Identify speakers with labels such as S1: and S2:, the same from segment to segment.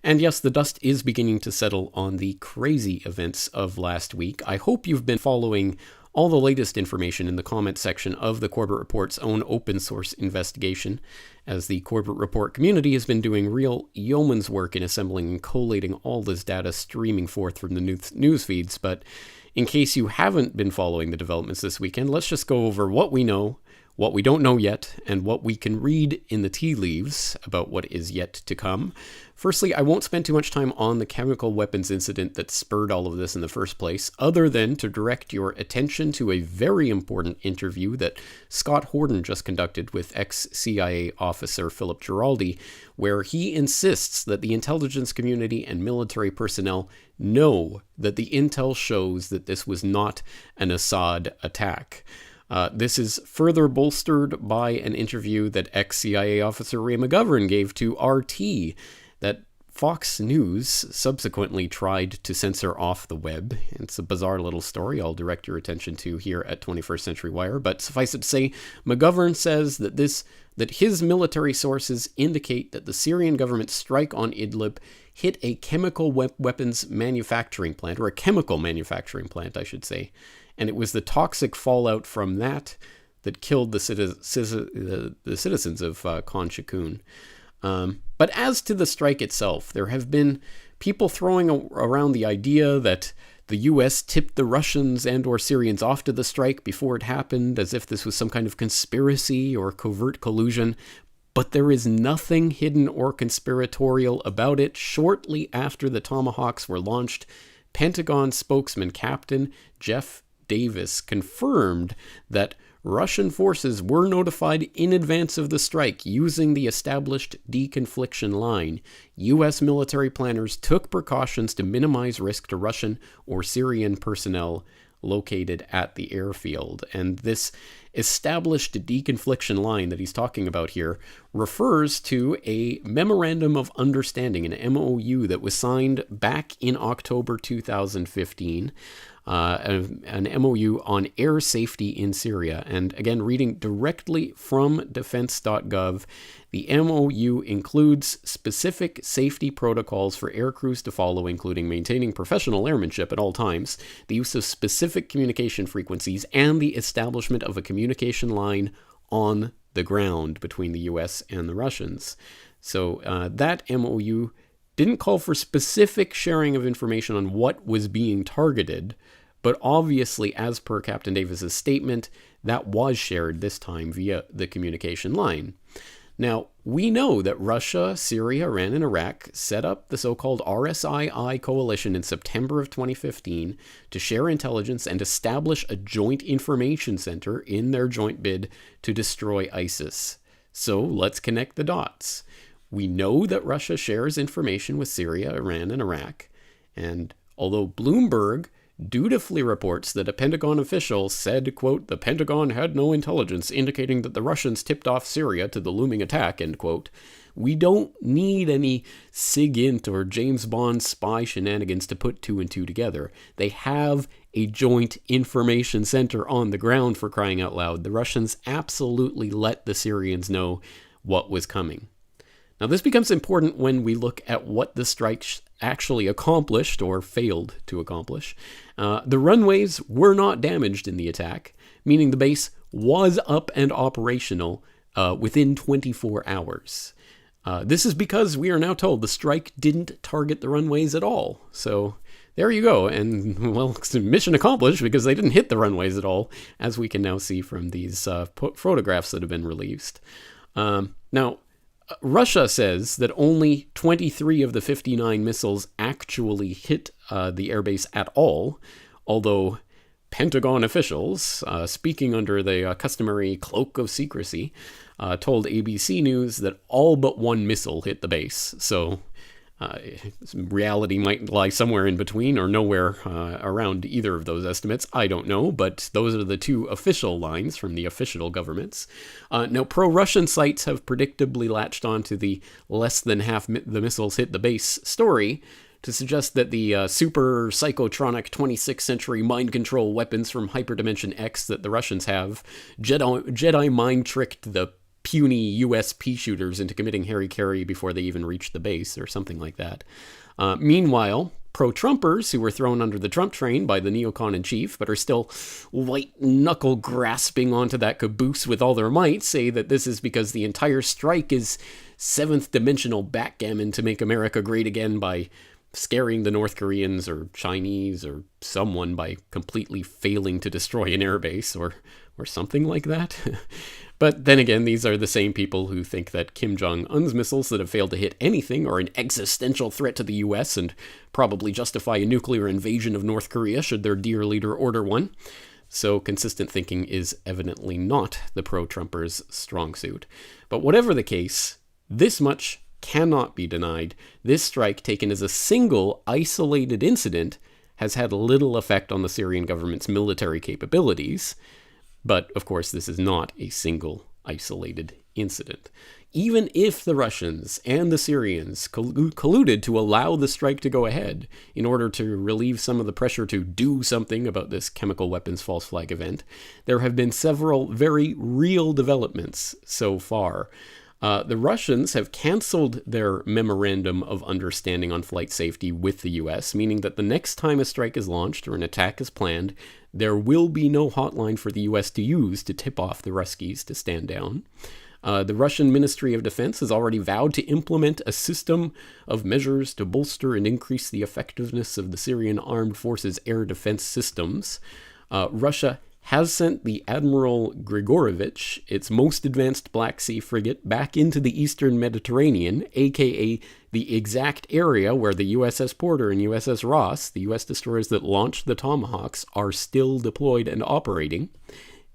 S1: And yes, the dust is beginning to settle on the crazy events of last week. I hope you've been following all the latest information in the comment section of the Corbett Report's own open source investigation, as the Corbett Report community has been doing real yeoman's work in assembling and collating all this data streaming forth from the news feeds. But in case you haven't been following the developments this weekend, let's just go over what we know, what we don't know yet, and what we can read in the tea leaves about what is yet to come. Firstly, I won't spend too much time on the chemical weapons incident that spurred all of this in the first place, other than to direct your attention to a very important interview that Scott Horton just conducted with ex-CIA officer Philip Giraldi, where he insists that the intelligence community and military personnel know that the intel shows that this was not an Assad attack. This is further bolstered by an interview that ex-CIA officer Ray McGovern gave to RT that Fox News subsequently tried to censor off the web. It's a bizarre little story I'll direct your attention to here at 21st Century Wire, but suffice it to say, McGovern says that his military sources indicate that the Syrian government's strike on Idlib hit a chemical weapons manufacturing plant, or a chemical manufacturing plant, I should say, and it was the toxic fallout from that killed the citizens of Khan Shaykhun. But as to the strike itself, there have been people throwing around the idea that the U.S. tipped the Russians and or Syrians off to the strike before it happened, as if this was some kind of conspiracy or covert collusion. But there is nothing hidden or conspiratorial about it. Shortly after the Tomahawks were launched, Pentagon spokesman Captain Jeff Davis confirmed that Russian forces were notified in advance of the strike using the established deconfliction line. U.S. military planners took precautions to minimize risk to Russian or Syrian personnel located at the airfield. And this established deconfliction line that he's talking about here refers to a Memorandum of Understanding, an MOU that was signed back in October 2015. An MOU on air safety in Syria. And again, reading directly from defense.gov, the MOU includes specific safety protocols for air crews to follow, including maintaining professional airmanship at all times, the use of specific communication frequencies, and the establishment of a communication line on the ground between the US and the Russians. So that MOU didn't call for specific sharing of information on what was being targeted, but obviously, as per Captain Davis's statement, that was shared this time via the communication line. Now, we know that Russia, Syria, Iran, and Iraq set up the so-called RSII coalition in September of 2015 to share intelligence and establish a joint information center in their joint bid to destroy ISIS. So let's connect the dots. We know that Russia shares information with Syria, Iran, and Iraq, and although Bloomberg dutifully reports that a Pentagon official said, quote, "The Pentagon had no intelligence indicating that the Russians tipped off Syria to the looming attack," end quote, we don't need any SIGINT or James Bond spy shenanigans to put two and two together. They have a joint information center on the ground, for crying out loud. The Russians absolutely let the Syrians know what was coming. Now, this becomes important when we look at what the strikes actually accomplished or failed to accomplish. The runways were not damaged in the attack, meaning the base was up and operational within 24 hours. This is because we are now told the strike didn't target the runways at all. So there you go. And, well, mission accomplished because they didn't hit the runways at all, as we can now see from these photographs that have been released. Now, Russia says that only 23 of the 59 missiles actually hit the airbase at all, although Pentagon officials, speaking under the customary cloak of secrecy, told ABC News that all but one missile hit the base. So reality might lie somewhere in between or nowhere around either of those estimates. I don't know, but those are the two official lines from the official governments. Now, pro-Russian sites have predictably latched onto the less than half the missiles hit the base story to suggest that the super psychotronic 26th century mind control weapons from Hyperdimension X that the Russians have Jedi mind tricked the puny US pea shooters into committing hara-kiri before they even reach the base, or something like that. Meanwhile, pro-Trumpers, who were thrown under the Trump train by the neocon-in-chief, but are still white-knuckle grasping onto that caboose with all their might, say that this is because the entire strike is seventh-dimensional backgammon to make America great again by scaring the North Koreans or Chinese or someone by completely failing to destroy an airbase or something like that. But then again, these are the same people who think that Kim Jong-un's missiles that have failed to hit anything are an existential threat to the US and probably justify a nuclear invasion of North Korea should their dear leader order one. So consistent thinking is evidently not the pro-Trumpers' strong suit. But whatever the case, this much cannot be denied. This strike, taken as a single, isolated incident, has had little effect on the Syrian government's military capabilities. But, of course, this is not a single, isolated incident. Even if the Russians and the Syrians colluded to allow the strike to go ahead in order to relieve some of the pressure to do something about this chemical weapons false flag event, there have been several very real developments so far. The Russians have canceled their memorandum of understanding on flight safety with the US, meaning that the next time a strike is launched or an attack is planned, there will be no hotline for the US to use to tip off the Ruskies to stand down. The Russian Ministry of Defense has already vowed to implement a system of measures to bolster and increase the effectiveness of the Syrian armed forces' air defense systems. Russia has sent the Admiral Grigorovich, its most advanced Black Sea frigate, back into the eastern Mediterranean, aka the exact area where the USS Porter and USS Ross, the US destroyers that launched the Tomahawks, are still deployed and operating.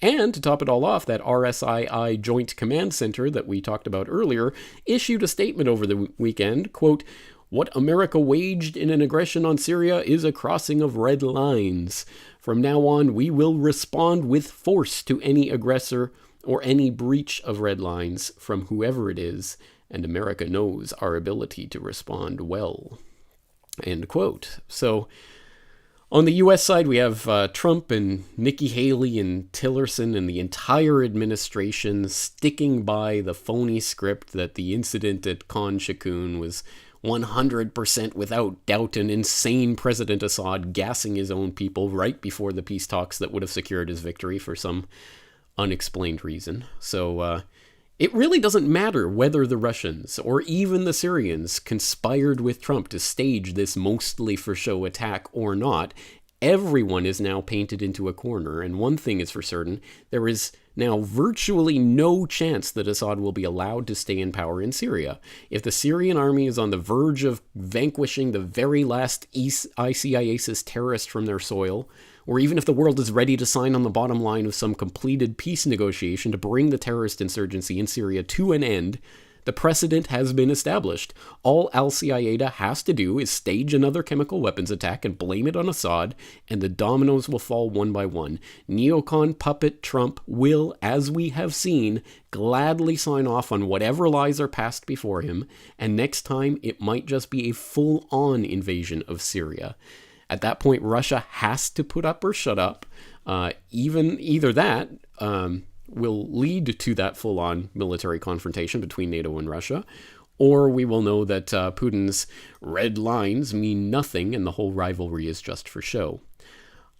S1: And to top it all off, that RSII Joint Command Center that we talked about earlier issued a statement over the weekend, quote, "What America waged in an aggression on Syria is a crossing of red lines. From now on, we will respond with force to any aggressor or any breach of red lines from whoever it is, and America knows our ability to respond well." End quote. So, on the U.S. side, we have Trump and Nikki Haley and Tillerson and the entire administration sticking by the phony script that the incident at Khan Shaykhun was 100% without doubt an insane President Assad gassing his own people right before the peace talks that would have secured his victory for some unexplained reason. So it really doesn't matter whether the Russians or even the Syrians conspired with Trump to stage this mostly for show attack or not. Everyone is now painted into a corner, and one thing is for certain, there is now virtually no chance that Assad will be allowed to stay in power in Syria. If the Syrian army is on the verge of vanquishing the very last ISIS terrorist from their soil, or even if the world is ready to sign on the bottom line of some completed peace negotiation to bring the terrorist insurgency in Syria to an end, the precedent has been established. All al-Qaeda has to do is stage another chemical weapons attack and blame it on Assad, and the dominoes will fall one by one. Neocon puppet Trump will, as we have seen, gladly sign off on whatever lies are passed before him, and next time it might just be a full-on invasion of Syria. At that point, Russia has to put up or shut up. Either that will lead to that full-on military confrontation between NATO and Russia, or we will know that Putin's red lines mean nothing and the whole rivalry is just for show.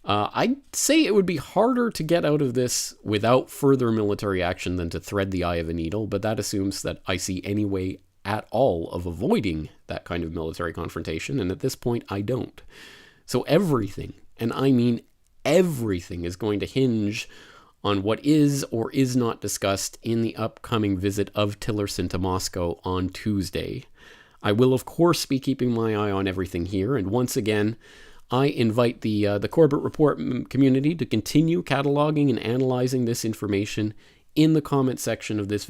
S1: I'd say it would be harder to get out of this without further military action than to thread the eye of a needle, but that assumes that I see any way at all of avoiding that kind of military confrontation, and at this point I don't. So everything, and I mean everything, is going to hinge on what is or is not discussed in the upcoming visit of Tillerson to Moscow on Tuesday. I will, of course, be keeping my eye on everything here, and once again, I invite the Corbett Report community to continue cataloging and analyzing this information in the comment section of this